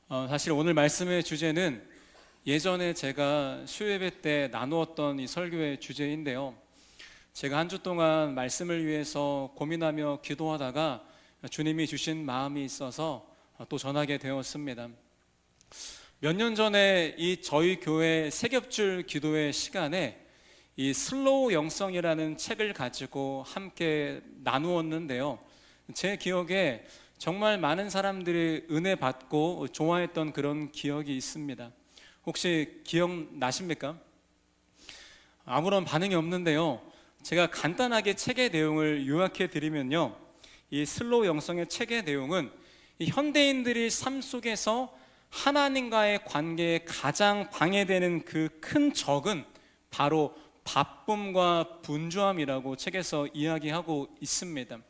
사실 오늘 말씀의 주제는 예전에 제가 수요예배 때 나누었던 이 설교의 주제인데요. 제가 한 주 동안 말씀을 위해서 고민하며 기도하다가 주님이 주신 마음이 있어서 또 전하게 되었습니다. 몇 년 전에 이 저희 교회 세겹줄 기도회 시간에 이 슬로우 영성이라는 책을 가지고 함께 나누었는데요. 제 기억에 정말 많은 사람들이 은혜 받고 좋아했던 그런 기억이 있습니다. 혹시 기억나십니까? 아무런 반응이 없는데요. 제가 간단하게 책의 내용을 요약해 드리면요, 이 슬로우 영성의 책의 내용은 이 현대인들이 삶 속에서 하나님과의 관계에 가장 방해되는 그 큰 적은 바로 바쁨과 분주함이라고 책에서 이야기하고 있습니다.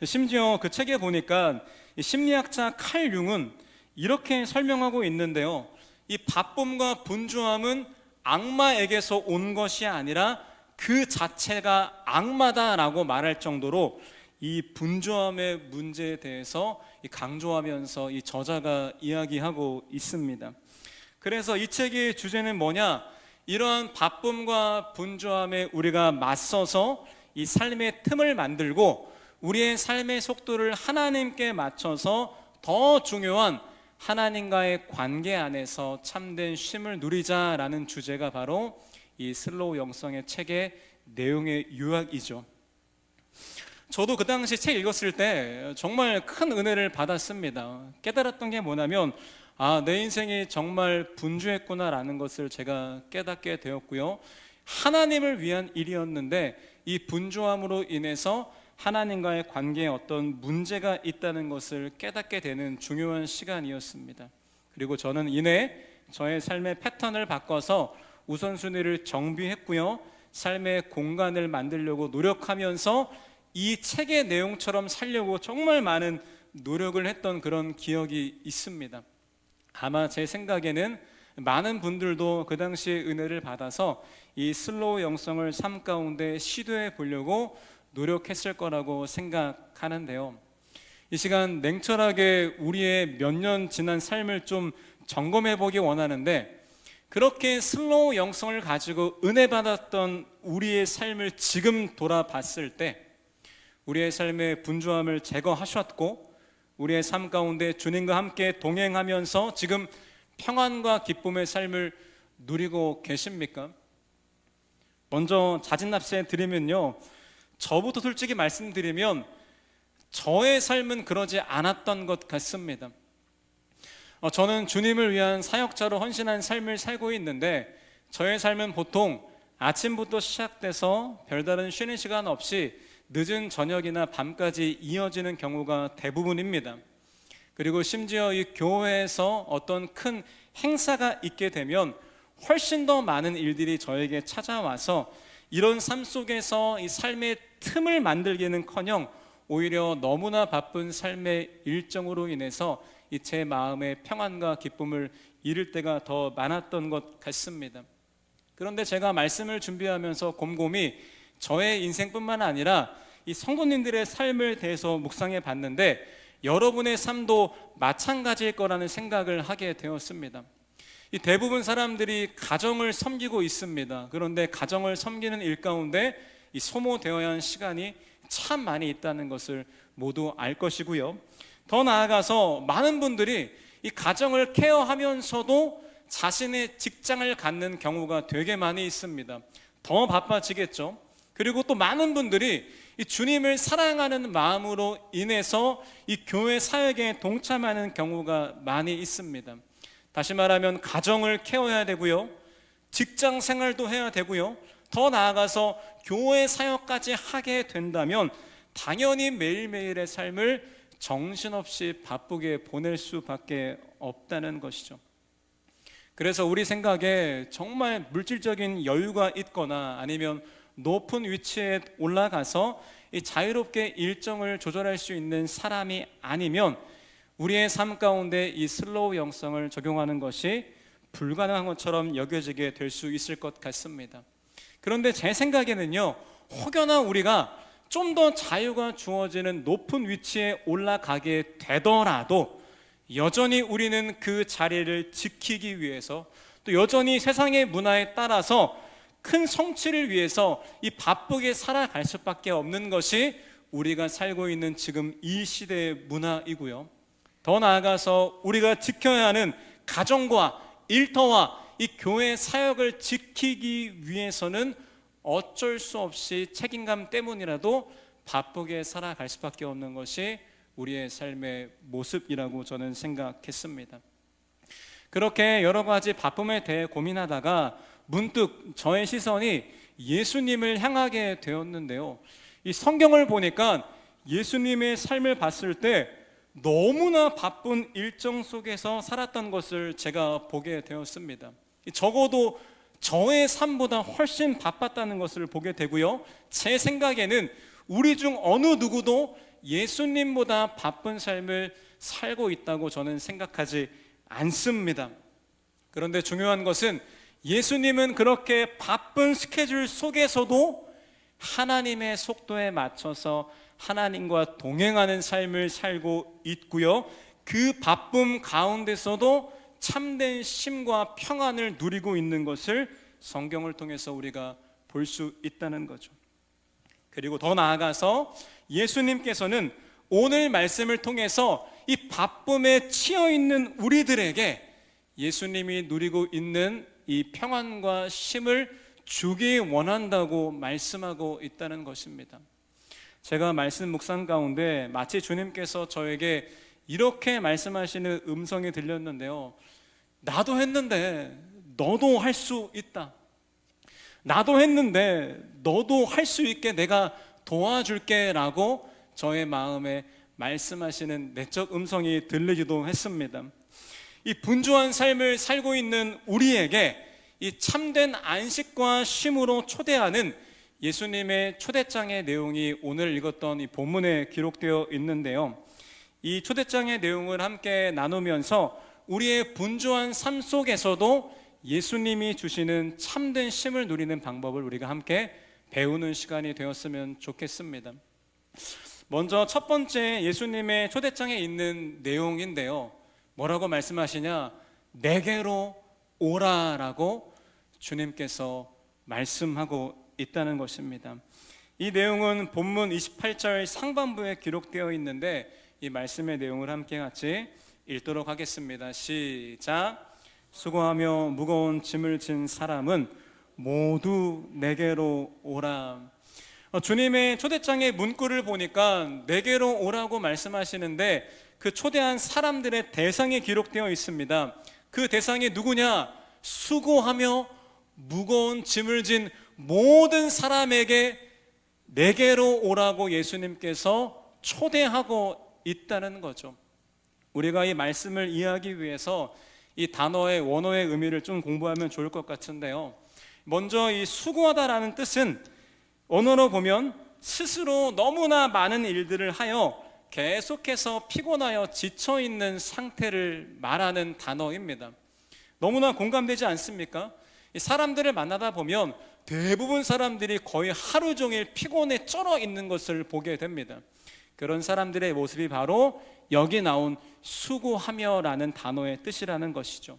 심지어 그 책에 보니까 심리학자 칼 융은 이렇게 설명하고 있는데요, 이 바쁨과 분주함은 악마에게서 온 것이 아니라 그 자체가 악마다라고 말할 정도로 이 분주함의 문제에 대해서 강조하면서 이 저자가 이야기하고 있습니다. 그래서 이 책의 주제는 뭐냐? 이러한 바쁨과 분주함에 우리가 맞서서 이 삶의 틈을 만들고 우리의 삶의 속도를 하나님께 맞춰서 더 중요한 하나님과의 관계 안에서 참된 쉼을 누리자라는 주제가 바로 이 슬로우 영성의 책의 내용의 요약이죠. 저도 그 당시 책 읽었을 때 정말 큰 은혜를 받았습니다. 깨달았던 게 뭐냐면 내 인생이 정말 분주했구나라는 것을 제가 깨닫게 되었고요, 하나님을 위한 일이었는데 이 분주함으로 인해서 하나님과의 관계에 어떤 문제가 있다는 것을 깨닫게 되는 중요한 시간이었습니다. 그리고 저는 이내 저의 삶의 패턴을 바꿔서 우선순위를 정비했고요, 삶의 공간을 만들려고 노력하면서 이 책의 내용처럼 살려고 정말 많은 노력을 했던 그런 기억이 있습니다. 아마 제 생각에는 많은 분들도 그 당시에 은혜를 받아서 이 슬로우 영성을 삶 가운데 시도해 보려고 노력했을 거라고 생각하는데요. 이 시간 냉철하게 우리의 몇 년 지난 삶을 좀 점검해 보기 원하는데, 그렇게 슬로우 영성을 가지고 은혜 받았던 우리의 삶을 지금 돌아봤을 때 우리의 삶의 분주함을 제거하셨고 우리의 삶 가운데 주님과 함께 동행하면서 지금 평안과 기쁨의 삶을 누리고 계십니까? 먼저 자진납세 드리면요, 저부터 솔직히 말씀드리면 저의 삶은 그러지 않았던 것 같습니다. 저는 주님을 위한 사역자로 헌신한 삶을 살고 있는데 저의 삶은 보통 아침부터 시작돼서 별다른 쉬는 시간 없이 늦은 저녁이나 밤까지 이어지는 경우가 대부분입니다. 그리고 심지어 이 교회에서 어떤 큰 행사가 있게 되면 훨씬 더 많은 일들이 저에게 찾아와서 이런 삶 속에서 이 삶의 틈을 만들기는커녕 오히려 너무나 바쁜 삶의 일정으로 인해서 이 제 마음의 평안과 기쁨을 잃을 때가 더 많았던 것 같습니다. 그런데 제가 말씀을 준비하면서 곰곰이 저의 인생뿐만 아니라 이 성도님들의 삶을 대해서 묵상해 봤는데 여러분의 삶도 마찬가지일 거라는 생각을 하게 되었습니다. 이 대부분 사람들이 가정을 섬기고 있습니다. 그런데 가정을 섬기는 일 가운데 이 소모되어야 하는 시간이 참 많이 있다는 것을 모두 알 것이고요, 더 나아가서 많은 분들이 이 가정을 케어하면서도 자신의 직장을 갖는 경우가 되게 많이 있습니다. 더 바빠지겠죠. 그리고 또 많은 분들이 이 주님을 사랑하는 마음으로 인해서 이 교회 사역에 동참하는 경우가 많이 있습니다. 다시 말하면 가정을 케어해야 되고요, 직장 생활도 해야 되고요, 더 나아가서 교회 사역까지 하게 된다면 당연히 매일매일의 삶을 정신없이 바쁘게 보낼 수밖에 없다는 것이죠. 그래서 우리 생각에 정말 물질적인 여유가 있거나 아니면 높은 위치에 올라가서 이 자유롭게 일정을 조절할 수 있는 사람이 아니면 우리의 삶 가운데 이 슬로우 영성을 적용하는 것이 불가능한 것처럼 여겨지게 될 수 있을 것 같습니다. 그런데 제 생각에는요, 혹여나 우리가 좀 더 자유가 주어지는 높은 위치에 올라가게 되더라도 여전히 우리는 그 자리를 지키기 위해서, 또 여전히 세상의 문화에 따라서 큰 성취를 위해서 이 바쁘게 살아갈 수밖에 없는 것이 우리가 살고 있는 지금 이 시대의 문화이고요. 더 나아가서 우리가 지켜야 하는 가정과 일터와 이 교회 사역을 지키기 위해서는 어쩔 수 없이 책임감 때문이라도 바쁘게 살아갈 수밖에 없는 것이 우리의 삶의 모습이라고 저는 생각했습니다. 그렇게 여러 가지 바쁨에 대해 고민하다가 문득 저의 시선이 예수님을 향하게 되었는데요, 이 성경을 보니까 예수님의 삶을 봤을 때 너무나 바쁜 일정 속에서 살았던 것을 제가 보게 되었습니다. 적어도 저의 삶보다 훨씬 바빴다는 것을 보게 되고요, 제 생각에는 우리 중 어느 누구도 예수님보다 바쁜 삶을 살고 있다고 저는 생각하지 않습니다. 그런데 중요한 것은 예수님은 그렇게 바쁜 스케줄 속에서도 하나님의 속도에 맞춰서 하나님과 동행하는 삶을 살고 있고요, 그 바쁨 가운데서도 참된 쉼과 평안을 누리고 있는 것을 성경을 통해서 우리가 볼 수 있다는 거죠. 그리고 더 나아가서 예수님께서는 오늘 말씀을 통해서 이 바쁨에 치여 있는 우리들에게 예수님이 누리고 있는 이 평안과 쉼을 주기 원한다고 말씀하고 있다는 것입니다. 제가 말씀 묵상 가운데 마치 주님께서 저에게 이렇게 말씀하시는 음성이 들렸는데요, 나도 했는데 너도 할 수 있다. 나도 했는데 너도 할 수 있게 내가 도와줄게 라고 저의 마음에 말씀하시는 내적 음성이 들리기도 했습니다. 이 분주한 삶을 살고 있는 우리에게 이 참된 안식과 쉼으로 초대하는 예수님의 초대장의 내용이 오늘 읽었던 이 본문에 기록되어 있는데요, 이 초대장의 내용을 함께 나누면서 우리의 분주한 삶 속에서도 예수님이 주시는 참된 쉼을 누리는 방법을 우리가 함께 배우는 시간이 되었으면 좋겠습니다. 먼저 첫 번째 예수님의 초대장에 있는 내용인데요, 뭐라고 말씀하시냐? 내게로 오라라고 주님께서 말씀하고 있다는 것입니다. 이 내용은 본문 28절 상반부에 기록되어 있는데 이 말씀의 내용을 함께 같이 읽도록 하겠습니다. 시작. 수고하며 무거운 짐을 진 사람은 모두 내게로 오라. 주님의 초대장의 문구를 보니까 내게로 오라고 말씀하시는데 그 초대한 사람들의 대상이 기록되어 있습니다. 그 대상이 누구냐? 수고하며 무거운 짐을 진 모든 사람에게 내게로 오라고 예수님께서 초대하고 있다는 거죠. 우리가 이 말씀을 이해하기 위해서 이 단어의 원어의 의미를 좀 공부하면 좋을 것 같은데요, 먼저 이 수고하다라는 뜻은 언어로 보면 스스로 너무나 많은 일들을 하여 계속해서 피곤하여 지쳐있는 상태를 말하는 단어입니다. 너무나 공감되지 않습니까? 사람들을 만나다 보면 대부분 사람들이 거의 하루 종일 피곤에 쩔어 있는 것을 보게 됩니다. 그런 사람들의 모습이 바로 여기 나온 수고하며라는 단어의 뜻이라는 것이죠.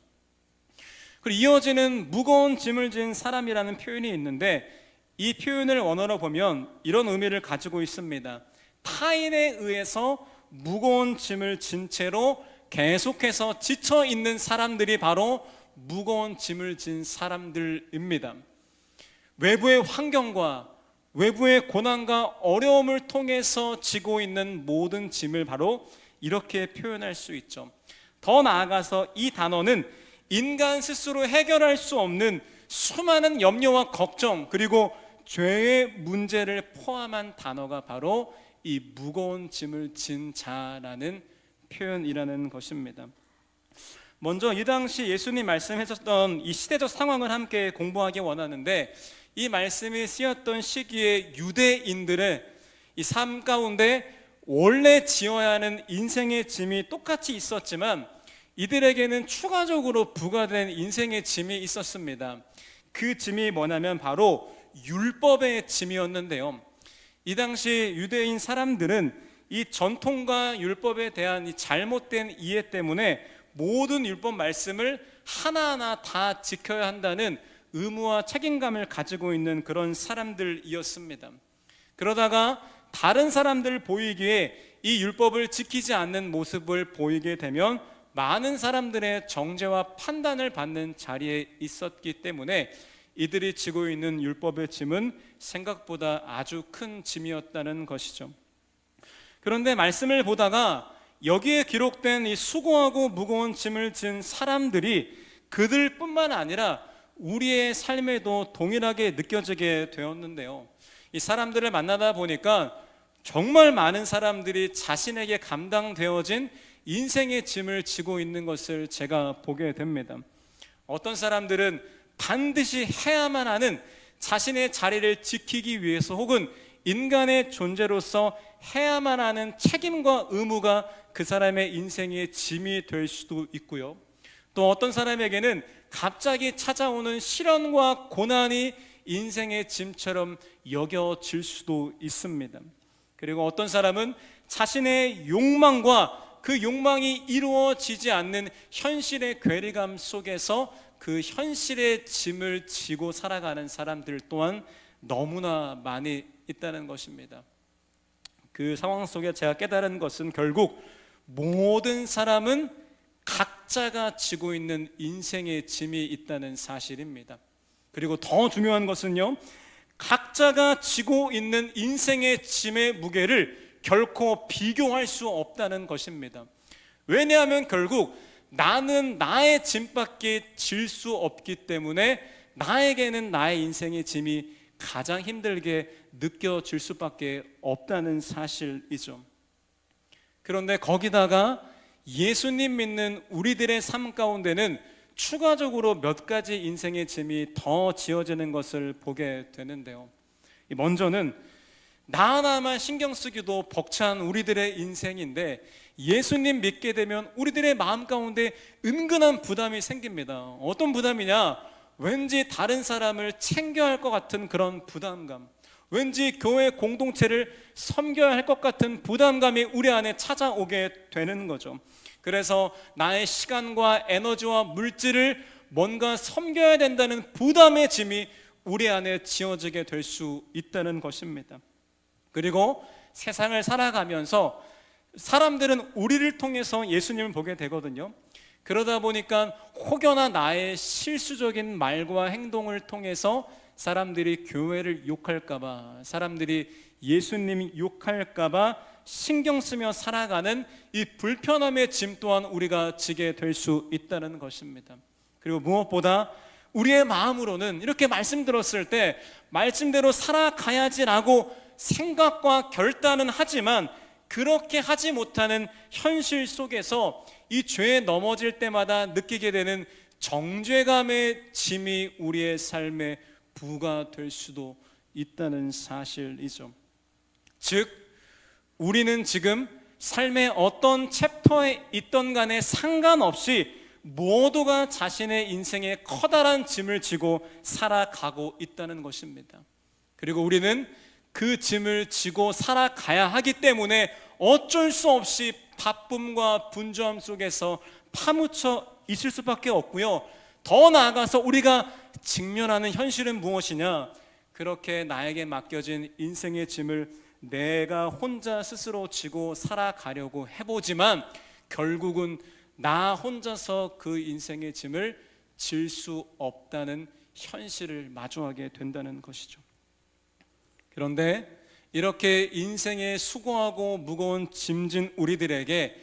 그리고 이어지는 무거운 짐을 진 사람이라는 표현이 있는데 이 표현을 원어로 보면 이런 의미를 가지고 있습니다. 타인에 의해서 무거운 짐을 진 채로 계속해서 지쳐 있는 사람들이 바로 무거운 짐을 진 사람들입니다. 외부의 환경과 외부의 고난과 어려움을 통해서 지고 있는 모든 짐을 바로 이렇게 표현할 수 있죠. 더 나아가서 이 단어는 인간 스스로 해결할 수 없는 수많은 염려와 걱정 그리고 죄의 문제를 포함한 단어가 바로 이 무거운 짐을 진 자라는 표현이라는 것입니다. 먼저 이 당시 예수님 말씀하셨던 이 시대적 상황을 함께 공부하기 원하는데, 이 말씀이 쓰였던 시기에 유대인들의 이 삶 가운데 원래 지어야 하는 인생의 짐이 똑같이 있었지만 이들에게는 추가적으로 부과된 인생의 짐이 있었습니다. 그 짐이 뭐냐면 바로 율법의 짐이었는데요, 이 당시 유대인 사람들은 이 전통과 율법에 대한 이 잘못된 이해 때문에 모든 율법 말씀을 하나하나 다 지켜야 한다는 의무와 책임감을 가지고 있는 그런 사람들이었습니다. 그러다가 다른 사람들 보이기에 이 율법을 지키지 않는 모습을 보이게 되면 많은 사람들의 정죄와 판단을 받는 자리에 있었기 때문에 이들이 지고 있는 율법의 짐은 생각보다 아주 큰 짐이었다는 것이죠. 그런데 말씀을 보다가 여기에 기록된 이 수고하고 무거운 짐을 진 사람들이 그들뿐만 아니라 우리의 삶에도 동일하게 느껴지게 되었는데요. 이 사람들을 만나다 보니까 정말 많은 사람들이 자신에게 감당되어진 인생의 짐을 지고 있는 것을 제가 보게 됩니다. 어떤 사람들은 반드시 해야만 하는 자신의 자리를 지키기 위해서 혹은 인간의 존재로서 해야만 하는 책임과 의무가 그 사람의 인생의 짐이 될 수도 있고요. 또 어떤 사람에게는 갑자기 찾아오는 시련과 고난이 인생의 짐처럼 여겨질 수도 있습니다. 그리고 어떤 사람은 자신의 욕망과 그 욕망이 이루어지지 않는 현실의 괴리감 속에서 그 현실의 짐을 지고 살아가는 사람들 또한 너무나 많이 있다는 것입니다. 그 상황 속에 제가 깨달은 것은 결국 모든 사람은 각자가 지고 있는 인생의 짐이 있다는 사실입니다. 그리고 더 중요한 것은요, 각자가 지고 있는 인생의 짐의 무게를 결코 비교할 수 없다는 것입니다. 왜냐하면 결국 나는 나의 짐밖에 질 수 없기 때문에 나에게는 나의 인생의 짐이 가장 힘들게 느껴질 수밖에 없다는 사실이죠. 그런데 거기다가 예수님 믿는 우리들의 삶 가운데는 추가적으로 몇 가지 인생의 짐이 더 지어지는 것을 보게 되는데요. 먼저는 나 하나만 신경 쓰기도 벅찬 우리들의 인생인데 예수님 믿게 되면 우리들의 마음 가운데 은근한 부담이 생깁니다. 어떤 부담이냐? 왠지 다른 사람을 챙겨야 할 것 같은 그런 부담감, 왠지 교회 공동체를 섬겨야 할 것 같은 부담감이 우리 안에 찾아오게 되는 거죠. 그래서 나의 시간과 에너지와 물질을 뭔가 섬겨야 된다는 부담의 짐이 우리 안에 지어지게 될 수 있다는 것입니다. 그리고 세상을 살아가면서 사람들은 우리를 통해서 예수님을 보게 되거든요. 그러다 보니까 혹여나 나의 실수적인 말과 행동을 통해서 사람들이 교회를 욕할까봐, 사람들이 예수님 욕할까봐 신경 쓰며 살아가는 이 불편함의 짐 또한 우리가 지게 될 수 있다는 것입니다. 그리고 무엇보다 우리의 마음으로는 이렇게 말씀 들었을 때 말씀대로 살아가야지라고 생각과 결단은 하지만 그렇게 하지 못하는 현실 속에서 이 죄에 넘어질 때마다 느끼게 되는 정죄감의 짐이 우리의 삶에 부과될 수도 있다는 사실이죠. 즉 우리는 지금 삶의 어떤 챕터에 있던 간에 상관없이 모두가 자신의 인생에 커다란 짐을 지고 살아가고 있다는 것입니다. 그리고 우리는 그 짐을 지고 살아가야 하기 때문에 어쩔 수 없이 바쁨과 분주함 속에서 파묻혀 있을 수밖에 없고요. 더 나아가서 우리가 직면하는 현실은 무엇이냐? 그렇게 나에게 맡겨진 인생의 짐을 내가 혼자 스스로 지고 살아가려고 해보지만 결국은 나 혼자서 그 인생의 짐을 질 수 없다는 현실을 마주하게 된다는 것이죠. 그런데 이렇게 인생에 수고하고 무거운 짐진 우리들에게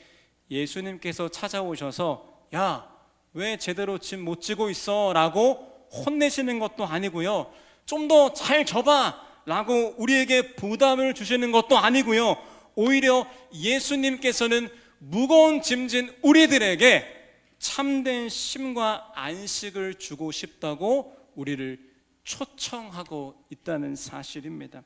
예수님께서 찾아오셔서 야, 왜 제대로 짐 못 지고 있어? 라고 혼내시는 것도 아니고요, 좀 더 잘 져봐 라고 우리에게 부담을 주시는 것도 아니고요, 오히려 예수님께서는 무거운 짐진 우리들에게 참된 쉼과 안식을 주고 싶다고 우리를 초청하고 있다는 사실입니다.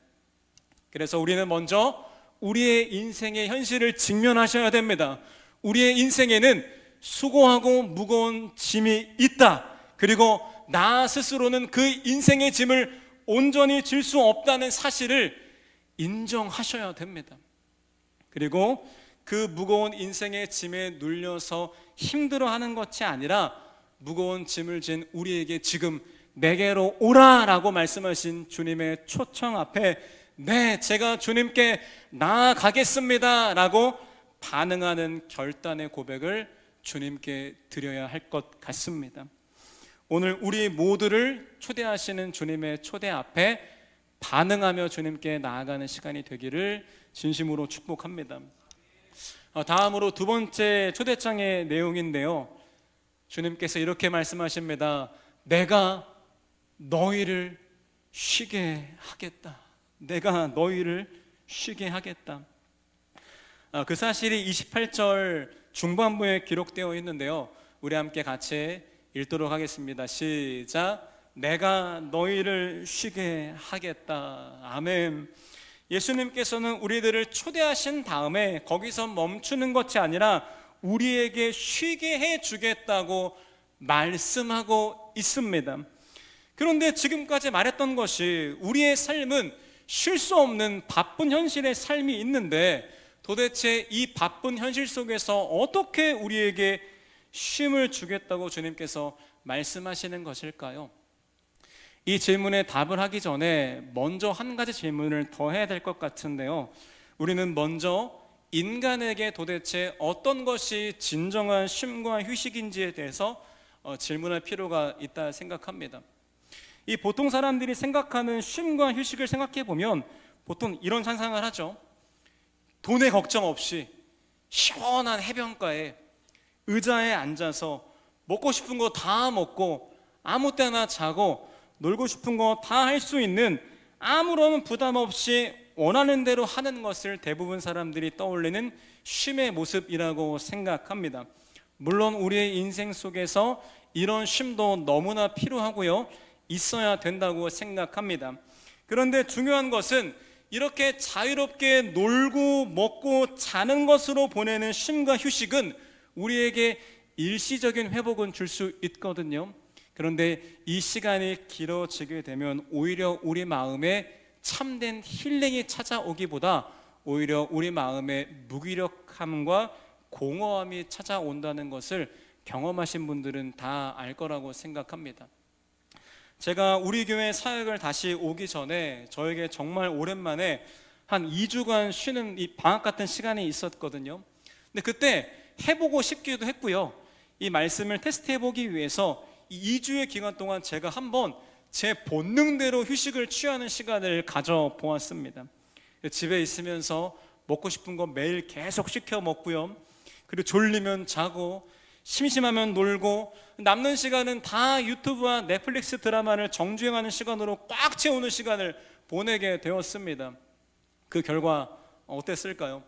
그래서 우리는 먼저 우리의 인생의 현실을 직면하셔야 됩니다. 우리의 인생에는 수고하고 무거운 짐이 있다. 그리고 나 스스로는 그 인생의 짐을 온전히 질 수 없다는 사실을 인정하셔야 됩니다. 그리고 그 무거운 인생의 짐에 눌려서 힘들어하는 것이 아니라 무거운 짐을 진 우리에게 지금 내게로 오라라고 말씀하신 주님의 초청 앞에 네, 제가 주님께 나아가겠습니다 라고 반응하는 결단의 고백을 주님께 드려야 할 것 같습니다. 오늘 우리 모두를 초대하시는 주님의 초대 앞에 반응하며 주님께 나아가는 시간이 되기를 진심으로 축복합니다. 다음으로 두 번째 초대장의 내용인데요, 주님께서 이렇게 말씀하십니다. 내가 너희를 쉬게 하겠다. 내가 너희를 쉬게 하겠다. 그 사실이 28절 중반부에 기록되어 있는데요, 우리 함께 같이 읽도록 하겠습니다. 시작. 내가 너희를 쉬게 하겠다. 아멘. 예수님께서는 우리들을 초대하신 다음에 거기서 멈추는 것이 아니라 우리에게 쉬게 해주겠다고 말씀하고 있습니다. 그런데 지금까지 말했던 것이 우리의 삶은 쉴 수 없는 바쁜 현실의 삶이 있는데 도대체 이 바쁜 현실 속에서 어떻게 우리에게 쉼을 주겠다고 주님께서 말씀하시는 것일까요? 이 질문에 답을 하기 전에 먼저 한 가지 질문을 더 해야 될 것 같은데요, 우리는 먼저 인간에게 도대체 어떤 것이 진정한 쉼과 휴식인지에 대해서 질문할 필요가 있다 생각합니다. 이 보통 사람들이 생각하는 쉼과 휴식을 생각해 보면 보통 이런 상상을 하죠. 돈의 걱정 없이 시원한 해변가에 의자에 앉아서 먹고 싶은 거 다 먹고 아무 때나 자고 놀고 싶은 거 다 할 수 있는, 아무런 부담 없이 원하는 대로 하는 것을 대부분 사람들이 떠올리는 쉼의 모습이라고 생각합니다. 물론 우리의 인생 속에서 이런 쉼도 너무나 필요하고요, 있어야 된다고 생각합니다. 그런데 중요한 것은 이렇게 자유롭게 놀고 먹고 자는 것으로 보내는 쉼과 휴식은 우리에게 일시적인 회복은 줄 수 있거든요. 그런데 이 시간이 길어지게 되면 오히려 우리 마음에 참된 힐링이 찾아오기보다 오히려 우리 마음에 무기력함과 공허함이 찾아온다는 것을 경험하신 분들은 다 알 거라고 생각합니다. 제가 우리 교회 사역을 다시 오기 전에 저에게 정말 오랜만에 한 2주간 쉬는 이 방학 같은 시간이 있었거든요. 근데 그때 해보고 싶기도 했고요, 이 말씀을 테스트해보기 위해서 이 2주의 기간 동안 제가 한번 제 본능대로 휴식을 취하는 시간을 가져보았습니다. 집에 있으면서 먹고 싶은 거 매일 계속 시켜 먹고요, 그리고 졸리면 자고 심심하면 놀고 남는 시간은 다 유튜브와 넷플릭스 드라마를 정주행하는 시간으로 꽉 채우는 시간을 보내게 되었습니다. 그 결과 어땠을까요?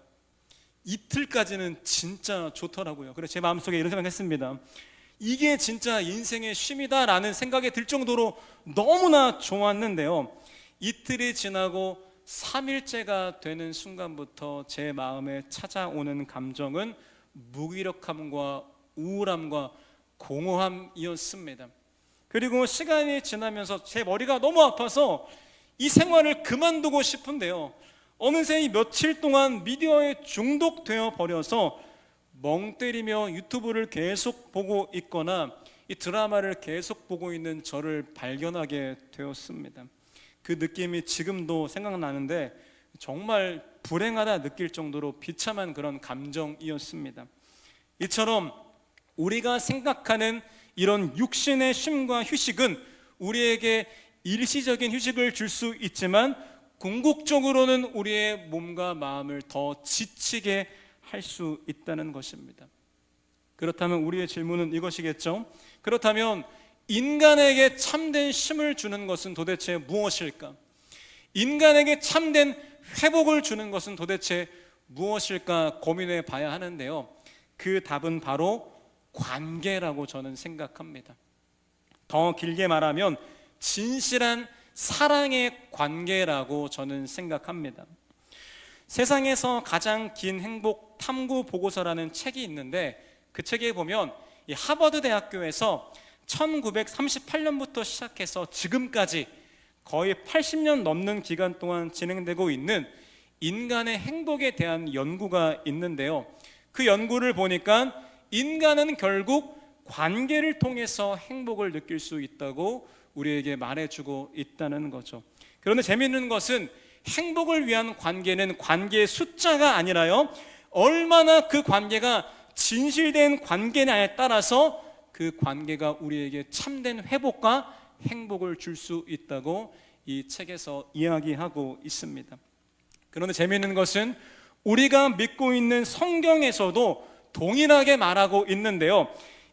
이틀까지는 진짜 좋더라고요. 그래서 제 마음속에 이런 생각했습니다. 이게 진짜 인생의 쉼이다라는 생각이 들 정도로 너무나 좋았는데요, 이틀이 지나고 3일째가 되는 순간부터 제 마음에 찾아오는 감정은 무기력함과 우울함과 공허함이었습니다. 그리고 시간이 지나면서 제 머리가 너무 아파서 이 생활을 그만두고 싶은데요, 어느새 이 며칠 동안 미디어에 중독되어 버려서 멍 때리며 유튜브를 계속 보고 있거나 이 드라마를 계속 보고 있는 저를 발견하게 되었습니다. 그 느낌이 지금도 생각나는데 정말 불행하다 느낄 정도로 비참한 그런 감정이었습니다. 이처럼 우리가 생각하는 이런 육신의 쉼과 휴식은 우리에게 일시적인 휴식을 줄 수 있지만 궁극적으로는 우리의 몸과 마음을 더 지치게 할 수 있다는 것입니다. 그렇다면 우리의 질문은 이것이겠죠. 그렇다면 인간에게 참된 쉼을 주는 것은 도대체 무엇일까? 인간에게 참된 회복을 주는 것은 도대체 무엇일까 고민해 봐야 하는데요, 그 답은 바로 관계라고 저는 생각합니다. 더 길게 말하면 진실한 사랑의 관계라고 저는 생각합니다. 세상에서 가장 긴 행복 탐구 보고서라는 책이 있는데 그 책에 보면 이 하버드 대학교에서 1938년부터 시작해서 지금까지 거의 80년 넘는 기간 동안 진행되고 있는 인간의 행복에 대한 연구가 있는데요. 그 연구를 보니까 인간은 결국 관계를 통해서 행복을 느낄 수 있다고 우리에게 말해주고 있다는 거죠. 그런데 재미있는 것은 행복을 위한 관계는 관계의 숫자가 아니라요, 얼마나 그 관계가 진실된 관계냐에 따라서 그 관계가 우리에게 참된 회복과 행복을 줄 수 있다고 이 책에서 이야기하고 있습니다. 그런데 재미있는 것은 우리가 믿고 있는 성경에서도 동일하게 말하고 있는데요,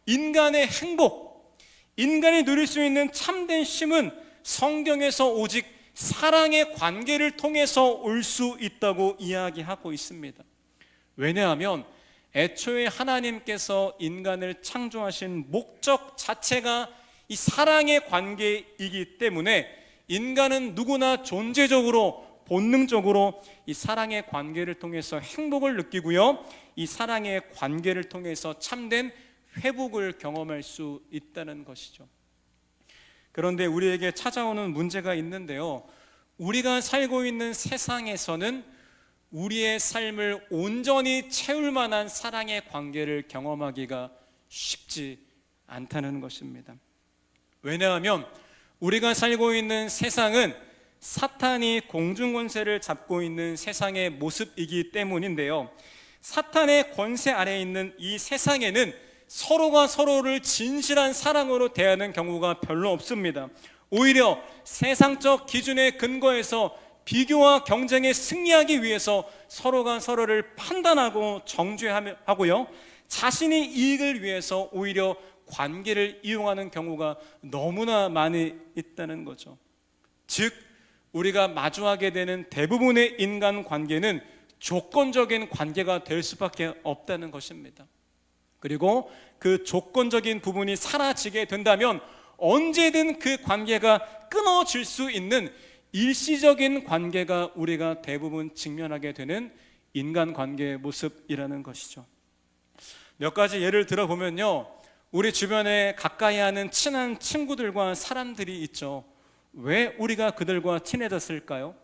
인간의 행복, 인간이 누릴 수 있는 참된 쉼은 성경에서 오직 사랑의 관계를 통해서 올 수 있다고 이야기하고 있습니다. 왜냐하면 애초에 하나님께서 인간을 창조하신 목적 자체가 이 사랑의 관계이기 때문에 인간은 누구나 존재적으로 본능적으로 이 사랑의 관계를 통해서 행복을 느끼고요, 이 사랑의 관계를 통해서 참된 회복을 경험할 수 있다는 것이죠. 그런데 우리에게 찾아오는 문제가 있는데요, 우리가 살고 있는 세상에서는 우리의 삶을 온전히 채울 만한 사랑의 관계를 경험하기가 쉽지 않다는 것입니다. 왜냐하면 우리가 살고 있는 세상은 사탄이 공중권세를 잡고 있는 세상의 모습이기 때문인데요, 사탄의 권세 아래에 있는 이 세상에는 서로가 서로를 진실한 사랑으로 대하는 경우가 별로 없습니다. 오히려 세상적 기준에 근거해서 비교와 경쟁에 승리하기 위해서 서로가 서로를 판단하고 정죄하고요, 자신의 이익을 위해서 오히려 관계를 이용하는 경우가 너무나 많이 있다는 거죠. 즉, 우리가 마주하게 되는 대부분의 인간 관계는 조건적인 관계가 될 수밖에 없다는 것입니다. 그리고 그 조건적인 부분이 사라지게 된다면 언제든 그 관계가 끊어질 수 있는 일시적인 관계가 우리가 대부분 직면하게 되는 인간관계의 모습이라는 것이죠. 몇 가지 예를 들어보면요, 우리 주변에 가까이 하는 친한 친구들과 사람들이 있죠. 왜 우리가 그들과 친해졌을까요?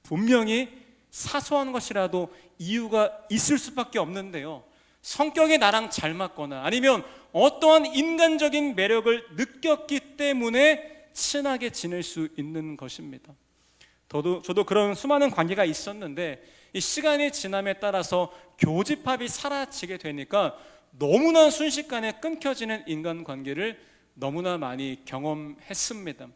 분명히 사소한 것이라도 이유가 있을 수밖에 없는데요, 성격이 나랑 잘 맞거나 아니면 어떠한 인간적인 매력을 느꼈기 때문에 친하게 지낼 수 있는 것입니다. 저도 그런 수많은 관계가 있었는데 이 시간이 지남에 따라서 교집합이 사라지게 되니까 너무나 순식간에 끊겨지는 인간관계를 너무나 많이 경험했습니다.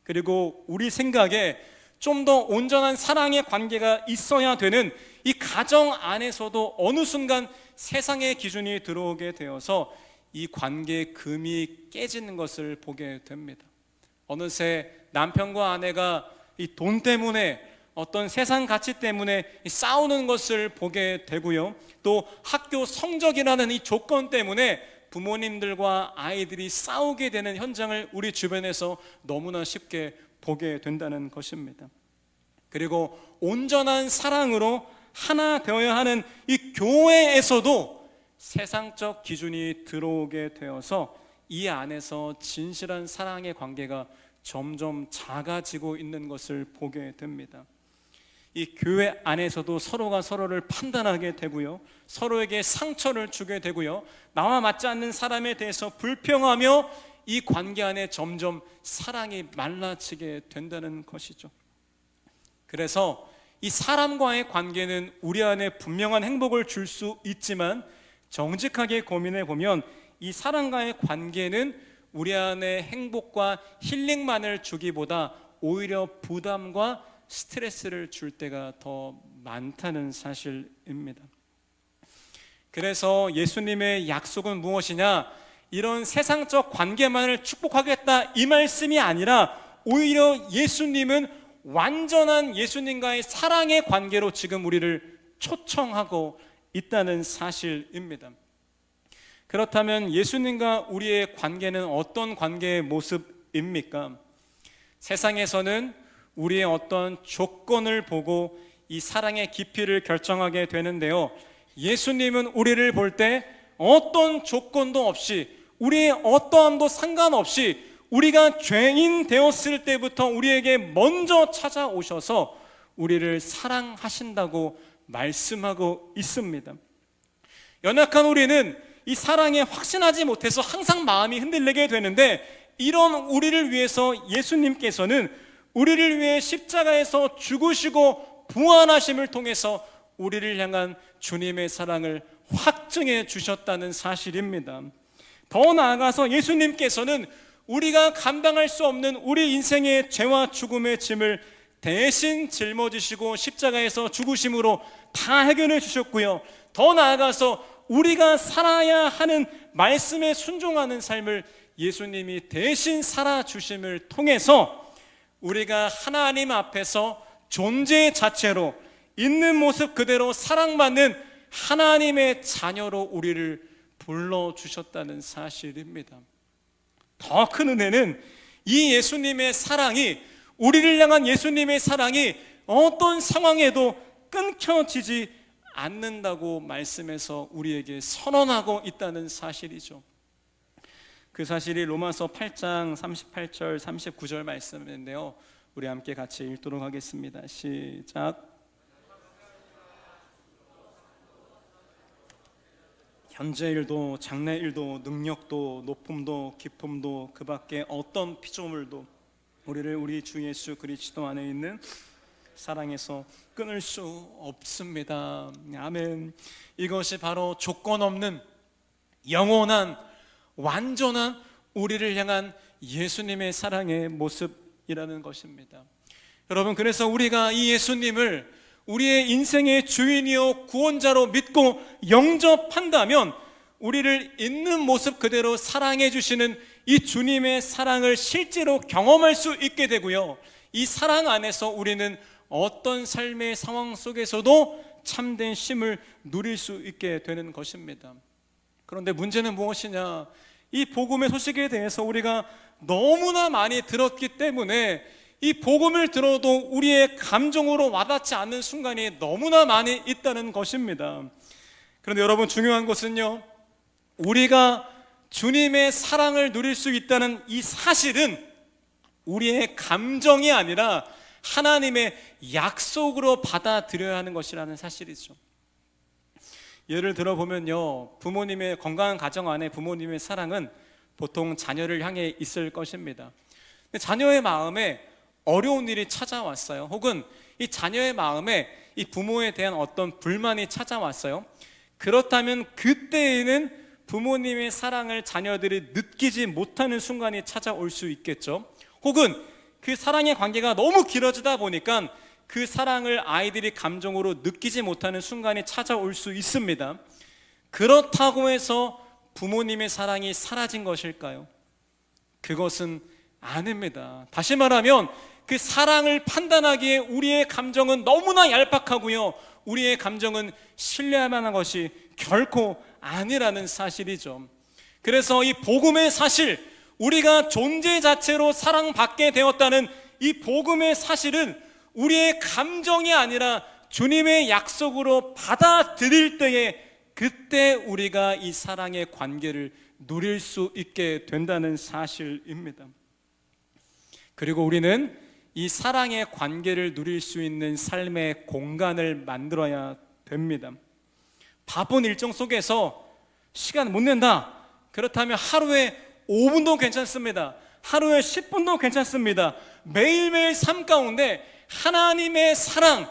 그리고 우리 생각에 좀 더 온전한 사랑의 관계가 있어야 되는 이 가정 안에서도 어느 순간 세상의 기준이 들어오게 되어서 이 관계의 금이 깨지는 것을 보게 됩니다. 어느새 남편과 아내가 이 돈 때문에 어떤 세상 가치 때문에 싸우는 것을 보게 되고요, 또 학교 성적이라는 이 조건 때문에 부모님들과 아이들이 싸우게 되는 현장을 우리 주변에서 너무나 쉽게 보게 된다는 것입니다. 그리고 온전한 사랑으로 하나 되어야 하는 이 교회에서도 세상적 기준이 들어오게 되어서 이 안에서 진실한 사랑의 관계가 점점 작아지고 있는 것을 보게 됩니다. 이 교회 안에서도 서로가 서로를 판단하게 되고요, 서로에게 상처를 주게 되고요, 나와 맞지 않는 사람에 대해서 불평하며 이 관계 안에 점점 사랑이 말라지게 된다는 것이죠. 그래서 이 사람과의 관계는 우리 안에 분명한 행복을 줄 수 있지만 정직하게 고민해 보면 이 사람과의 관계는 우리 안에 행복과 힐링만을 주기보다 오히려 부담과 스트레스를 줄 때가 더 많다는 사실입니다. 그래서 예수님의 약속은 무엇이냐? 이런 세상적 관계만을 축복하겠다 이 말씀이 아니라 오히려 예수님은 완전한 예수님과의 사랑의 관계로 지금 우리를 초청하고 있다는 사실입니다. 그렇다면 예수님과 우리의 관계는 어떤 관계의 모습입니까? 세상에서는 우리의 어떤 조건을 보고 이 사랑의 깊이를 결정하게 되는데요, 예수님은 우리를 볼 때 어떤 조건도 없이, 우리의 어떠함도 상관없이 우리가 죄인 되었을 때부터 우리에게 먼저 찾아오셔서 우리를 사랑하신다고 말씀하고 있습니다. 연약한 우리는 이 사랑에 확신하지 못해서 항상 마음이 흔들리게 되는데, 이런 우리를 위해서 예수님께서는 우리를 위해 십자가에서 죽으시고 부활하심을 통해서 우리를 향한 주님의 사랑을 확증해 주셨다는 사실입니다. 더 나아가서 예수님께서는 우리가 감당할 수 없는 우리 인생의 죄와 죽음의 짐을 대신 짊어지시고 십자가에서 죽으심으로 다 해결해 주셨고요. 더 나아가서 우리가 살아야 하는 말씀에 순종하는 삶을 예수님이 대신 살아주심을 통해서 우리가 하나님 앞에서 존재 자체로 있는 모습 그대로 사랑받는 하나님의 자녀로 우리를 불러주셨다는 사실입니다. 더 큰 은혜는 이 예수님의 사랑이, 우리를 향한 예수님의 사랑이 어떤 상황에도 끊겨지지 않는다고 말씀에서 우리에게 선언하고 있다는 사실이죠. 그 사실이 로마서 8장 38절 39절 말씀인데요, 우리 함께 같이 읽도록 하겠습니다. 시작. 현재 일도 장래 일도 능력도 높음도 깊음도 그 밖에 어떤 피조물도 우리를 우리 주 예수 그리스도 안에 있는 사랑에서 끊을 수 없습니다. 아멘. 이것이 바로 조건 없는 영원한 완전한 우리를 향한 예수님의 사랑의 모습이라는 것입니다. 여러분, 그래서 우리가 이 예수님을 우리의 인생의 주인이요 구원자로 믿고 영접한다면 우리를 있는 모습 그대로 사랑해 주시는 이 주님의 사랑을 실제로 경험할 수 있게 되고요, 이 사랑 안에서 우리는 어떤 삶의 상황 속에서도 참된 쉼을 누릴 수 있게 되는 것입니다. 그런데 문제는 무엇이냐? 이 복음의 소식에 대해서 우리가 너무나 많이 들었기 때문에 이 복음을 들어도 우리의 감정으로 와닿지 않는 순간이 너무나 많이 있다는 것입니다. 그런데 여러분, 중요한 것은요, 우리가 주님의 사랑을 누릴 수 있다는 이 사실은 우리의 감정이 아니라 하나님의 약속으로 받아들여야 하는 것이라는 사실이죠. 예를 들어 보면요, 부모님의 건강한 가정 안에 부모님의 사랑은 보통 자녀를 향해 있을 것입니다. 근데 자녀의 마음에 어려운 일이 찾아왔어요. 혹은 이 자녀의 마음에 이 부모에 대한 어떤 불만이 찾아왔어요. 그렇다면 그때에는 부모님의 사랑을 자녀들이 느끼지 못하는 순간이 찾아올 수 있겠죠. 혹은 그 사랑의 관계가 너무 길어지다 보니까 그 사랑을 아이들이 감정으로 느끼지 못하는 순간이 찾아올 수 있습니다. 그렇다고 해서 부모님의 사랑이 사라진 것일까요? 그것은 아닙니다. 다시 말하면 그 사랑을 판단하기에 우리의 감정은 너무나 얄팍하고요, 우리의 감정은 신뢰할 만한 것이 결코 아니라는 사실이죠. 그래서 이 복음의 사실, 우리가 존재 자체로 사랑받게 되었다는 이 복음의 사실은 우리의 감정이 아니라 주님의 약속으로 받아들일 때에 그때 우리가 이 사랑의 관계를 누릴 수 있게 된다는 사실입니다. 그리고 우리는 이 사랑의 관계를 누릴 수 있는 삶의 공간을 만들어야 됩니다. 바쁜 일정 속에서 시간 못 낸다, 그렇다면 하루에 5분도 괜찮습니다. 하루에 10분도 괜찮습니다. 매일매일 삶 가운데 하나님의 사랑,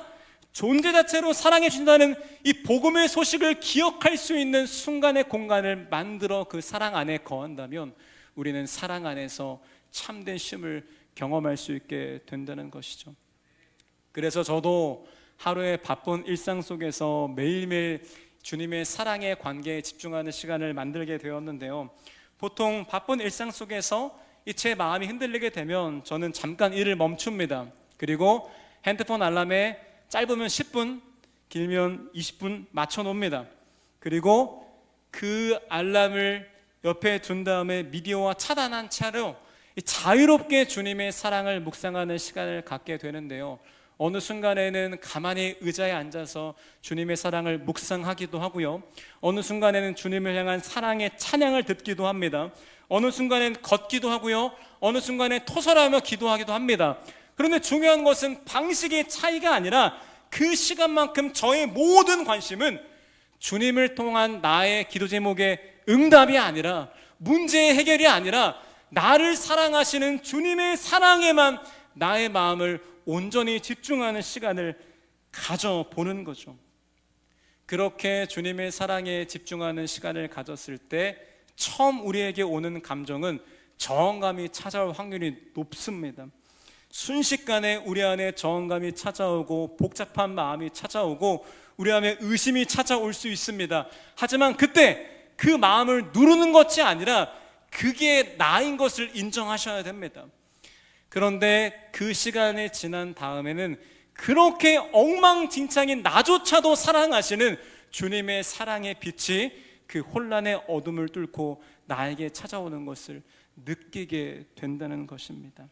존재 자체로 사랑해 준다는 이 복음의 소식을 기억할 수 있는 순간의 공간을 만들어 그 사랑 안에 거한다면 우리는 사랑 안에서 참된 쉼을 경험할 수 있게 된다는 것이죠. 그래서 저도 하루의 바쁜 일상 속에서 매일매일 주님의 사랑의 관계에 집중하는 시간을 만들게 되었는데요, 보통 바쁜 일상 속에서 제 마음이 흔들리게 되면 저는 잠깐 일을 멈춥니다. 그리고 핸드폰 알람에 짧으면 10분, 길면 20분 맞춰 놓습니다. 그리고 그 알람을 옆에 둔 다음에 미디어와 차단한 채로 자유롭게 주님의 사랑을 묵상하는 시간을 갖게 되는데요, 어느 순간에는 가만히 의자에 앉아서 주님의 사랑을 묵상하기도 하고요, 어느 순간에는 주님을 향한 사랑의 찬양을 듣기도 합니다. 어느 순간에는 걷기도 하고요, 어느 순간에 토설하며 기도하기도 합니다. 그런데 중요한 것은 방식의 차이가 아니라 그 시간만큼 저의 모든 관심은 주님을 통한 나의 기도 제목의 응답이 아니라, 문제의 해결이 아니라 나를 사랑하시는 주님의 사랑에만 나의 마음을 온전히 집중하는 시간을 가져보는 거죠. 그렇게 주님의 사랑에 집중하는 시간을 가졌을 때 처음 우리에게 오는 감정은 저항감이 찾아올 확률이 높습니다. 순식간에 우리 안에 저항감이 찾아오고 복잡한 마음이 찾아오고 우리 안에 의심이 찾아올 수 있습니다. 하지만 그때 그 마음을 누르는 것이 아니라 그게 나인 것을 인정하셔야 됩니다. 그런데 그 시간이 지난 다음에는 그렇게 엉망진창인 나조차도 사랑하시는 주님의 사랑의 빛이 그 혼란의 어둠을 뚫고 나에게 찾아오는 것을 느끼게 된다는 것입니다.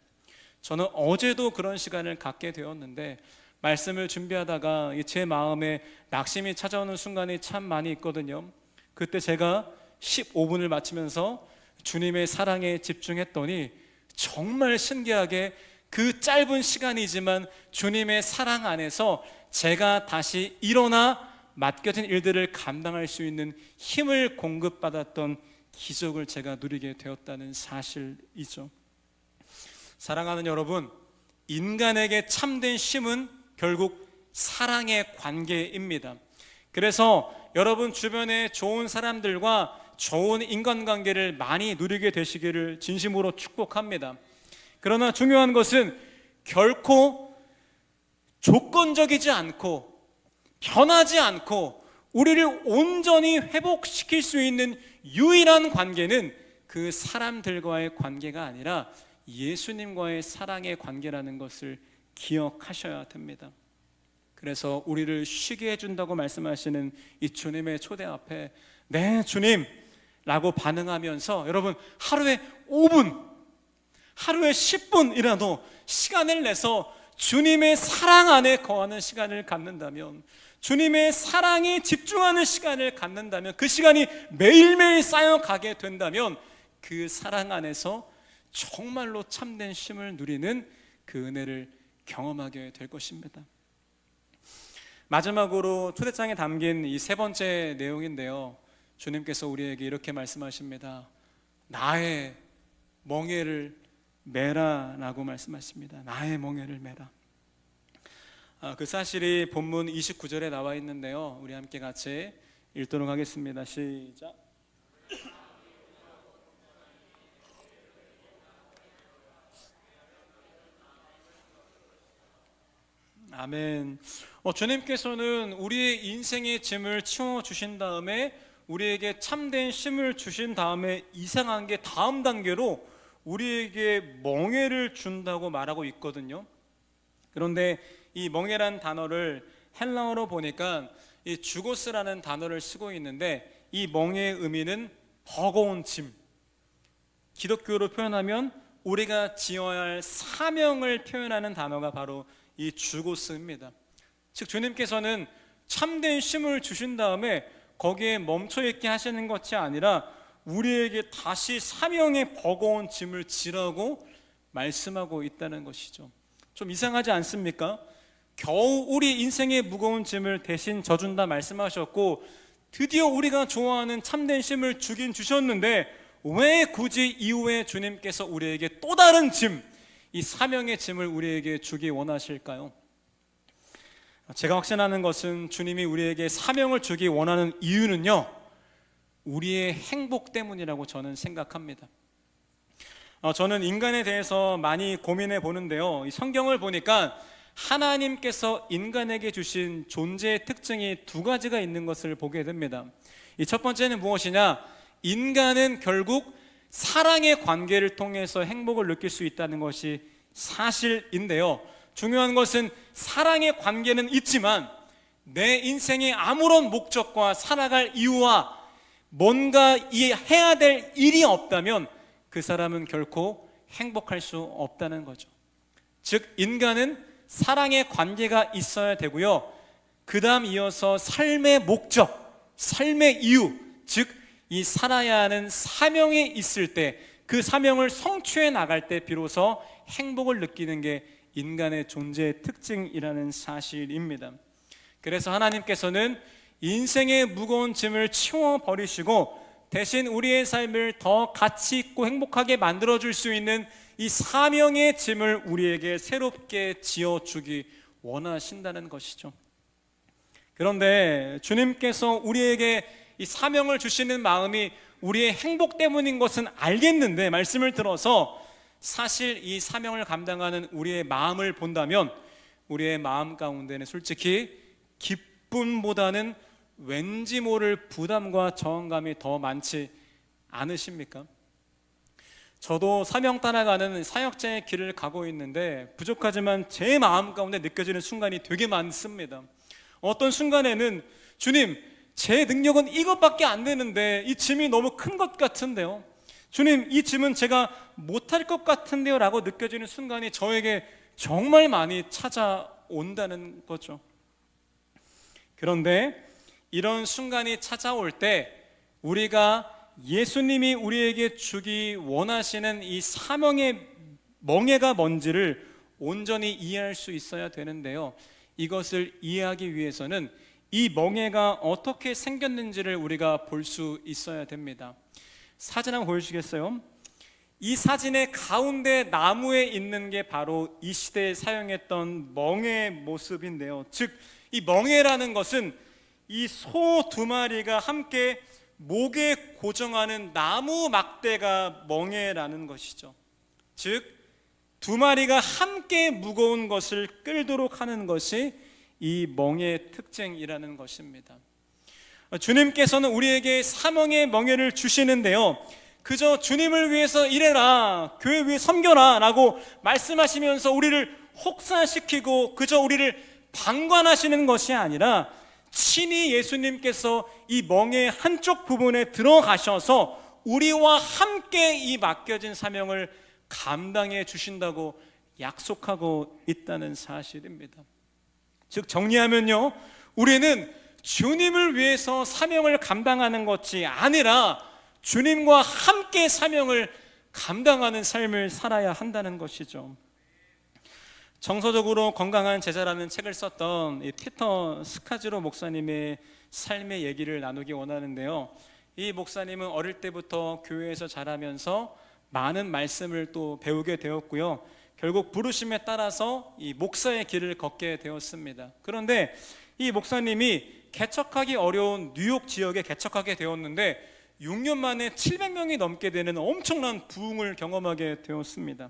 저는 어제도 그런 시간을 갖게 되었는데 말씀을 준비하다가 제 마음에 낙심이 찾아오는 순간이 참 많이 있거든요. 그때 제가 15분을 마치면서 주님의 사랑에 집중했더니 정말 신기하게 그 짧은 시간이지만 주님의 사랑 안에서 제가 다시 일어나 맡겨진 일들을 감당할 수 있는 힘을 공급받았던 기적을 제가 누리게 되었다는 사실이죠. 사랑하는 여러분, 인간에게 참된 쉼은 결국 사랑의 관계입니다. 그래서 여러분 주변에 좋은 사람들과 좋은 인간관계를 많이 누리게 되시기를 진심으로 축복합니다. 그러나 중요한 것은 결코 조건적이지 않고 변하지 않고 우리를 온전히 회복시킬 수 있는 유일한 관계는 그 사람들과의 관계가 아니라 예수님과의 사랑의 관계라는 것을 기억하셔야 됩니다. 그래서 우리를 쉬게 해준다고 말씀하시는 이 주님의 초대 앞에 네 주님 라고 반응하면서 여러분 하루에 5분 하루에 10분이라도 시간을 내서 주님의 사랑 안에 거하는 시간을 갖는다면, 주님의 사랑에 집중하는 시간을 갖는다면, 그 시간이 매일매일 쌓여가게 된다면 그 사랑 안에서 정말로 참된 쉼을 누리는 그 은혜를 경험하게 될 것입니다. 마지막으로 초대장에 담긴 이 세 번째 내용인데요, 주님께서 우리에게 이렇게 말씀하십니다. 나의 멍에를 메라 라고 말씀하십니다. 나의 멍에를 메라. 그 사실이 본문 29절에 나와 있는데요, 우리 함께 같이 읽도록 하겠습니다. 시작. 아멘. 주님께서는 우리의 인생의 짐을 치워주신 다음에 우리에게 참된 쉼을 주신 다음에 이상한 게 다음 단계로 우리에게 멍에를 준다고 말하고 있거든요. 그런데 이 멍에란 단어를 헬라어로 보니까 이 주고스라는 단어를 쓰고 있는데 이 멍에의 의미는 버거운 짐, 기독교로 표현하면 우리가 지어야 할 사명을 표현하는 단어가 바로 이 주고스입니다. 즉 주님께서는 참된 쉼을 주신 다음에 거기에 멈춰있게 하시는 것이 아니라 우리에게 다시 사명의 버거운 짐을 지라고 말씀하고 있다는 것이죠. 좀 이상하지 않습니까? 겨우 우리 인생의 무거운 짐을 대신 져준다 말씀하셨고 드디어 우리가 좋아하는 참된 쉼을 주긴 주셨는데 왜 굳이 이후에 주님께서 우리에게 또 다른 짐, 이 사명의 짐을 우리에게 주기 원하실까요? 제가 확신하는 것은 주님이 우리에게 사명을 주기 원하는 이유는요, 우리의 행복 때문이라고 저는 생각합니다. 저는 인간에 대해서 많이 고민해 보는데요, 이 성경을 보니까 하나님께서 인간에게 주신 존재의 특징이 두 가지가 있는 것을 보게 됩니다. 이 첫 번째는 무엇이냐? 인간은 결국 사랑의 관계를 통해서 행복을 느낄 수 있다는 것이 사실인데요, 중요한 것은 사랑의 관계는 있지만 내 인생에 아무런 목적과 살아갈 이유와 뭔가 해야 될 일이 없다면 그 사람은 결코 행복할 수 없다는 거죠. 즉 인간은 사랑의 관계가 있어야 되고요, 그 다음 이어서 삶의 목적, 삶의 이유, 즉 이 살아야 하는 사명이 있을 때, 그 사명을 성취해 나갈 때 비로소 행복을 느끼는 게 인간의 존재의 특징이라는 사실입니다. 그래서 하나님께서는 인생의 무거운 짐을 치워버리시고 대신 우리의 삶을 더 가치 있고 행복하게 만들어줄 수 있는 이 사명의 짐을 우리에게 새롭게 지어주기 원하신다는 것이죠. 그런데 주님께서 우리에게 이 사명을 주시는 마음이 우리의 행복 때문인 것은 알겠는데, 말씀을 들어서 사실 이 사명을 감당하는 우리의 마음을 본다면 우리의 마음 가운데는 솔직히 기쁨보다는 왠지 모를 부담과 저항감이 더 많지 않으십니까? 저도 사명 따라가는 사역자의 길을 가고 있는데 부족하지만 제 마음 가운데 느껴지는 순간이 되게 많습니다. 어떤 순간에는 주님, 제 능력은 이것밖에 안 되는데 이 짐이 너무 큰 것 같은데요. 주님, 이 짐은 제가 못할 것 같은데요 라고 느껴지는 순간이 저에게 정말 많이 찾아온다는 거죠. 그런데 이런 순간이 찾아올 때 우리가 예수님이 우리에게 주기 원하시는 이 사명의 멍에가 뭔지를 온전히 이해할 수 있어야 되는데요, 이것을 이해하기 위해서는 이 멍에가 어떻게 생겼는지를 우리가 볼 수 있어야 됩니다. 사진 한번 보여주시겠어요? 이 사진의 가운데 나무에 있는 게 바로 이 시대에 사용했던 멍의 모습인데요, 즉 이 멍에라는 것은 이 소 두 마리가 함께 목에 고정하는 나무 막대가 멍에라는 것이죠. 즉 두 마리가 함께 무거운 것을 끌도록 하는 것이 이 멍에의 특징이라는 것입니다. 주님께서는 우리에게 사명의 멍에를 주시는데요, 그저 주님을 위해서 일해라, 교회 위해 섬겨라 라고 말씀하시면서 우리를 혹사시키고 그저 우리를 방관하시는 것이 아니라 친히 예수님께서 이 멍의 한쪽 부분에 들어가셔서 우리와 함께 이 맡겨진 사명을 감당해 주신다고 약속하고 있다는 사실입니다. 즉 정리하면요, 우리는 주님을 위해서 사명을 감당하는 것이 아니라 주님과 함께 사명을 감당하는 삶을 살아야 한다는 것이죠. 정서적으로 건강한 제자라는 책을 썼던 이 피터 스카지로 목사님의 삶의 얘기를 나누기 원하는데요, 이 목사님은 어릴 때부터 교회에서 자라면서 많은 말씀을 또 배우게 되었고요, 결국 부르심에 따라서 이 목사의 길을 걷게 되었습니다. 그런데 이 목사님이 개척하기 어려운 뉴욕 지역에 개척하게 되었는데 6년 만에 700명이 넘게 되는 엄청난 부흥을 경험하게 되었습니다.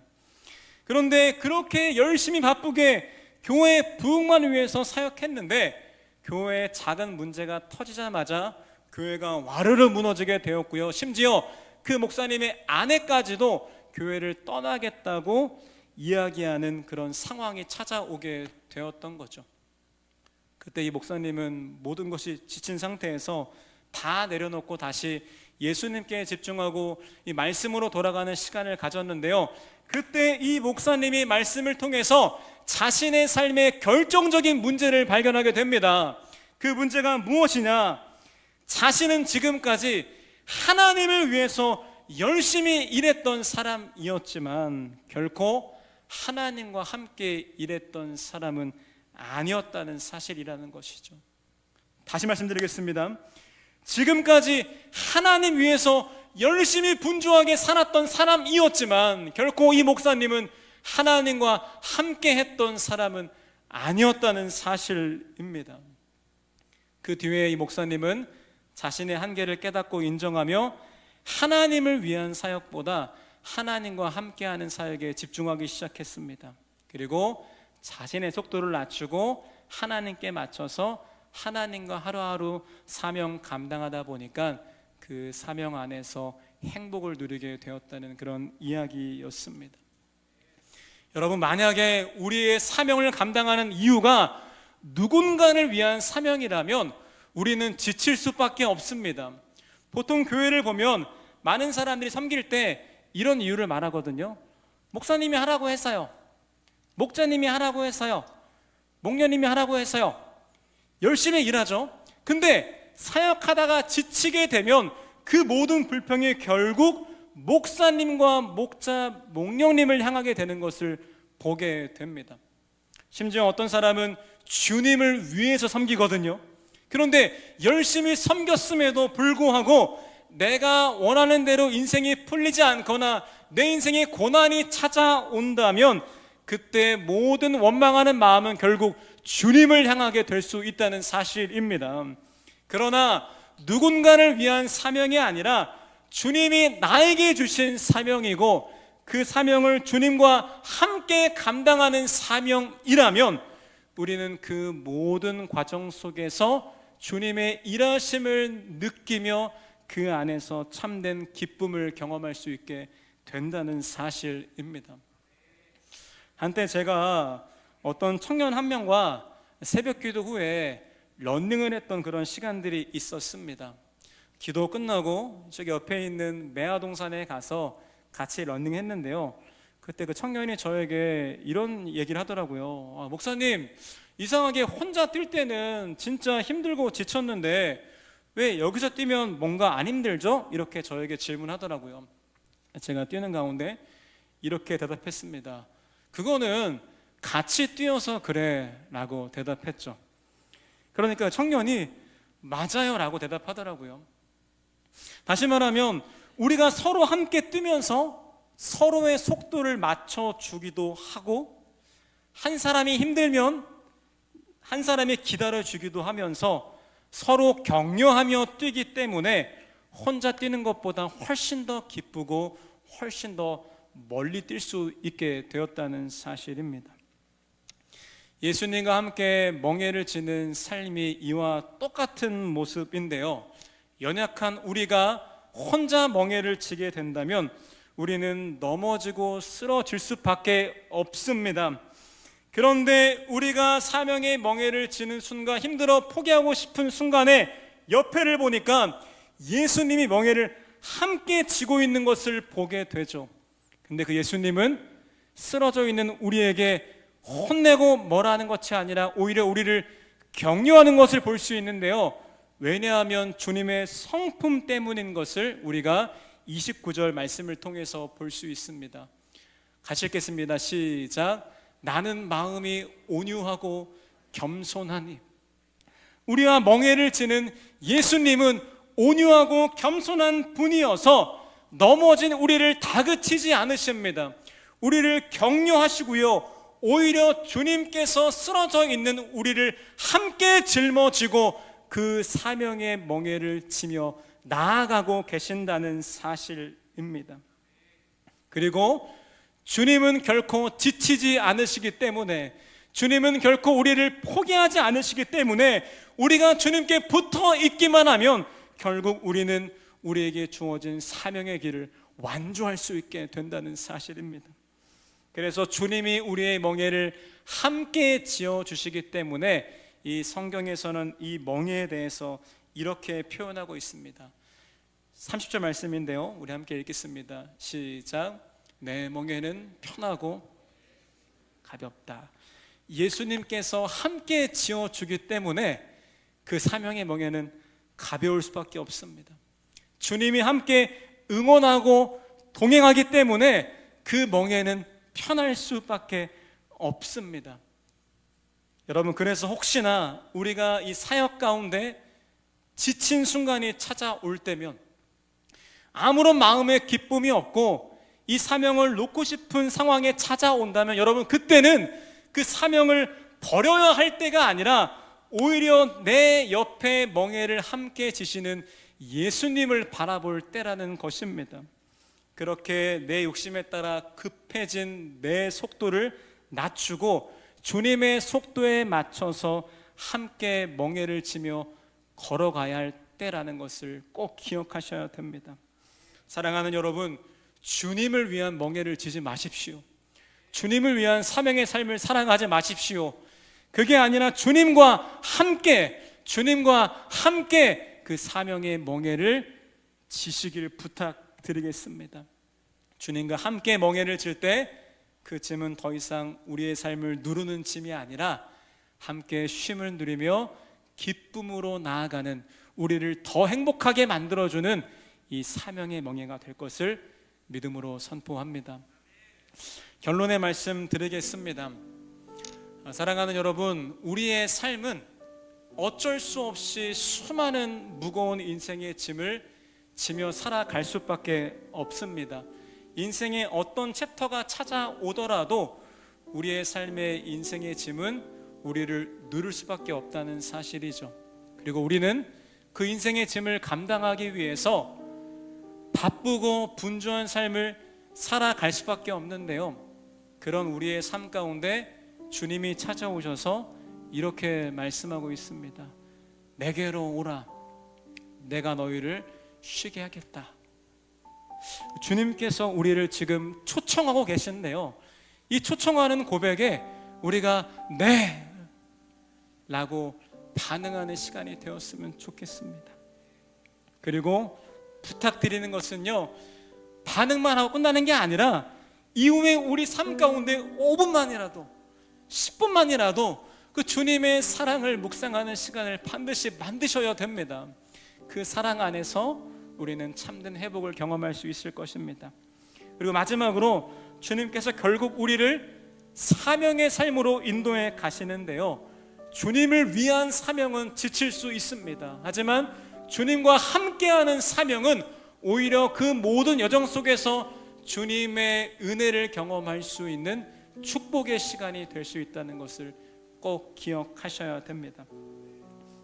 그런데 그렇게 열심히 바쁘게 교회 부흥만 위해서 사역했는데 교회에 작은 문제가 터지자마자 교회가 와르르 무너지게 되었고요, 심지어 그 목사님의 아내까지도 교회를 떠나겠다고 이야기하는 그런 상황이 찾아오게 되었던 거죠. 그때 이 목사님은 모든 것이 지친 상태에서 다 내려놓고 다시 예수님께 집중하고 이 말씀으로 돌아가는 시간을 가졌는데요, 그때 이 목사님이 말씀을 통해서 자신의 삶의 결정적인 문제를 발견하게 됩니다. 그 문제가 무엇이냐? 자신은 지금까지 하나님을 위해서 열심히 일했던 사람이었지만 결코 하나님과 함께 일했던 사람은 아니었다는 사실이라는 것이죠. 다시 말씀드리겠습니다. 지금까지 하나님 위해서 열심히 분주하게 살았던 사람이었지만 결코 이 목사님은 하나님과 함께 했던 사람은 아니었다는 사실입니다. 그 뒤에 이 목사님은 자신의 한계를 깨닫고 인정하며 하나님을 위한 사역보다 하나님과 함께하는 사역에 집중하기 시작했습니다. 그리고 자신의 속도를 낮추고 하나님께 맞춰서 하나님과 하루하루 사명 감당하다 보니까 그 사명 안에서 행복을 누리게 되었다는 그런 이야기였습니다. 여러분, 만약에 우리의 사명을 감당하는 이유가 누군가를 위한 사명이라면 우리는 지칠 수밖에 없습니다. 보통 교회를 보면 많은 사람들이 섬길 때 이런 이유를 말하거든요. 목사님이 하라고 했어요. 목자님이 하라고 했어요. 목녀님이 하라고 했어요. 열심히 일하죠. 근데 사역하다가 지치게 되면 그 모든 불평이 결국 목사님과 목자, 목녀님을 향하게 되는 것을 보게 됩니다. 심지어 어떤 사람은 주님을 위해서 섬기거든요. 그런데 열심히 섬겼음에도 불구하고 내가 원하는 대로 인생이 풀리지 않거나 내 인생에 고난이 찾아온다면 그때 모든 원망하는 마음은 결국 주님을 향하게 될 수 있다는 사실입니다. 그러나 누군가를 위한 사명이 아니라 주님이 나에게 주신 사명이고 그 사명을 주님과 함께 감당하는 사명이라면 우리는 그 모든 과정 속에서 주님의 일하심을 느끼며 그 안에서 참된 기쁨을 경험할 수 있게 된다는 사실입니다. 한때 제가 어떤 청년 한 명과 새벽 기도 후에 러닝을 했던 그런 시간들이 있었습니다. 기도 끝나고 저기 옆에 있는 매화동산에 가서 같이 러닝했는데요. 그때 그 청년이 저에게 이런 얘기를 하더라고요. 목사님, 이상하게 혼자 뛸 때는 진짜 힘들고 지쳤는데 왜 여기서 뛰면 뭔가 안 힘들죠? 이렇게 저에게 질문하더라고요. 제가 뛰는 가운데 이렇게 대답했습니다. 그거는 같이 뛰어서 그래 라고 대답했죠. 그러니까 청년이 맞아요 라고 대답하더라고요. 다시 말하면 우리가 서로 함께 뛰면서 서로의 속도를 맞춰주기도 하고 한 사람이 힘들면 한 사람이 기다려주기도 하면서 서로 격려하며 뛰기 때문에 혼자 뛰는 것보다 훨씬 더 기쁘고 훨씬 더 멀리 뛸 수 있게 되었다는 사실입니다. 예수님과 함께 멍에를 지는 삶이 이와 똑같은 모습인데요. 연약한 우리가 혼자 멍에를 지게 된다면 우리는 넘어지고 쓰러질 수밖에 없습니다. 그런데 우리가 사명의 멍에를 지는 순간, 힘들어 포기하고 싶은 순간에 옆에를 보니까 예수님이 멍에를 함께 지고 있는 것을 보게 되죠. 근데 그 예수님은 쓰러져 있는 우리에게 혼내고 뭐라는 것이 아니라 오히려 우리를 격려하는 것을 볼 수 있는데요. 왜냐하면 주님의 성품 때문인 것을 우리가 29절 말씀을 통해서 볼 수 있습니다. 같이 읽겠습니다. 시작. 나는 마음이 온유하고 겸손하니. 우리와 멍에를 지는 예수님은 온유하고 겸손한 분이어서 넘어진 우리를 다그치지 않으십니다. 우리를 격려하시고요, 오히려 주님께서 쓰러져 있는 우리를 함께 짊어지고 그 사명의 멍에를 지며 나아가고 계신다는 사실입니다. 그리고 주님은 결코 지치지 않으시기 때문에, 주님은 결코 우리를 포기하지 않으시기 때문에 우리가 주님께 붙어 있기만 하면 결국 우리는 우리에게 주어진 사명의 길을 완주할 수 있게 된다는 사실입니다. 그래서 주님이 우리의 멍에를 함께 지어주시기 때문에 이 성경에서는 이 멍에에 대해서 이렇게 표현하고 있습니다. 30절 말씀인데요, 우리 함께 읽겠습니다. 시작. 내 멍에는 편하고 가볍다. 예수님께서 함께 지어주기 때문에 그 사명의 멍에는 가벼울 수밖에 없습니다. 주님이 함께 응원하고 동행하기 때문에 그 멍에는 편할 수밖에 없습니다. 여러분, 그래서 혹시나 우리가 이 사역 가운데 지친 순간이 찾아올 때면, 아무런 마음의 기쁨이 없고 이 사명을 놓고 싶은 상황에 찾아온다면, 여러분, 그때는 그 사명을 버려야 할 때가 아니라 오히려 내 옆에 멍에를 함께 지시는 예수님을 바라볼 때라는 것입니다. 그렇게 내 욕심에 따라 급해진 내 속도를 낮추고 주님의 속도에 맞춰서 함께 멍에를 지며 걸어가야 할 때라는 것을 꼭 기억하셔야 됩니다. 사랑하는 여러분, 주님을 위한 멍에를 지지 마십시오. 주님을 위한 사명의 삶을 살아가지 마십시오. 그게 아니라 주님과 함께 그 사명의 멍에를 지시길 부탁드리겠습니다. 주님과 함께 멍에를 질 때 그 짐은 더 이상 우리의 삶을 누르는 짐이 아니라 함께 쉼을 누리며 기쁨으로 나아가는, 우리를 더 행복하게 만들어주는 이 사명의 멍에가 될 것을 믿음으로 선포합니다. 결론의 말씀 드리겠습니다. 사랑하는 여러분, 우리의 삶은 어쩔 수 없이 수많은 무거운 인생의 짐을 지며 살아갈 수밖에 없습니다. 인생의 어떤 챕터가 찾아오더라도 우리의 삶의 인생의 짐은 우리를 누를 수밖에 없다는 사실이죠. 그리고 우리는 그 인생의 짐을 감당하기 위해서 바쁘고 분주한 삶을 살아갈 수밖에 없는데요, 그런 우리의 삶 가운데 주님이 찾아오셔서 이렇게 말씀하고 있습니다. 내게로 오라, 내가 너희를 쉬게 하겠다. 주님께서 우리를 지금 초청하고 계신데요, 이 초청하는 고백에 우리가 네 라고 반응하는 시간이 되었으면 좋겠습니다. 그리고 부탁드리는 것은요, 반응만 하고 끝나는 게 아니라 이후에 우리 삶 가운데 5분만이라도 10분만이라도 그 주님의 사랑을 묵상하는 시간을 반드시 만드셔야 됩니다. 그 사랑 안에서 우리는 참된 회복을 경험할 수 있을 것입니다. 그리고 마지막으로 주님께서 결국 우리를 사명의 삶으로 인도해 가시는데요, 주님을 위한 사명은 지칠 수 있습니다. 하지만 주님과 함께하는 사명은 오히려 그 모든 여정 속에서 주님의 은혜를 경험할 수 있는 축복의 시간이 될 수 있다는 것을 꼭 기억하셔야 됩니다.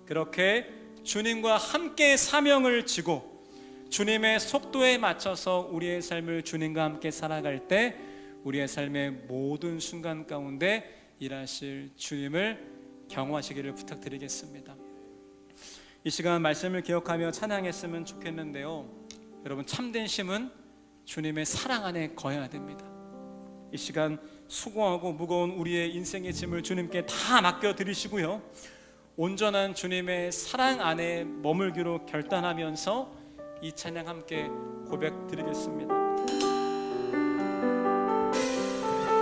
그렇게 주님과 함께 사명을 지고 주님의 속도에 맞춰서 우리의 삶을 주님과 함께 살아갈 때 우리의 삶의 모든 순간 가운데 일하실 주님을 경험하시기를 부탁드리겠습니다. 이 시간 말씀을 기억하며 찬양했으면 좋겠는데요, 여러분, 참된 심은 주님의 사랑 안에 거해야 됩니다. 이 시간 수고하고 무거운 우리의 인생의 짐을 주님께 다 맡겨드리시고요, 온전한 주님의 사랑 안에 머물기로 결단하면서 이 찬양 함께 고백드리겠습니다.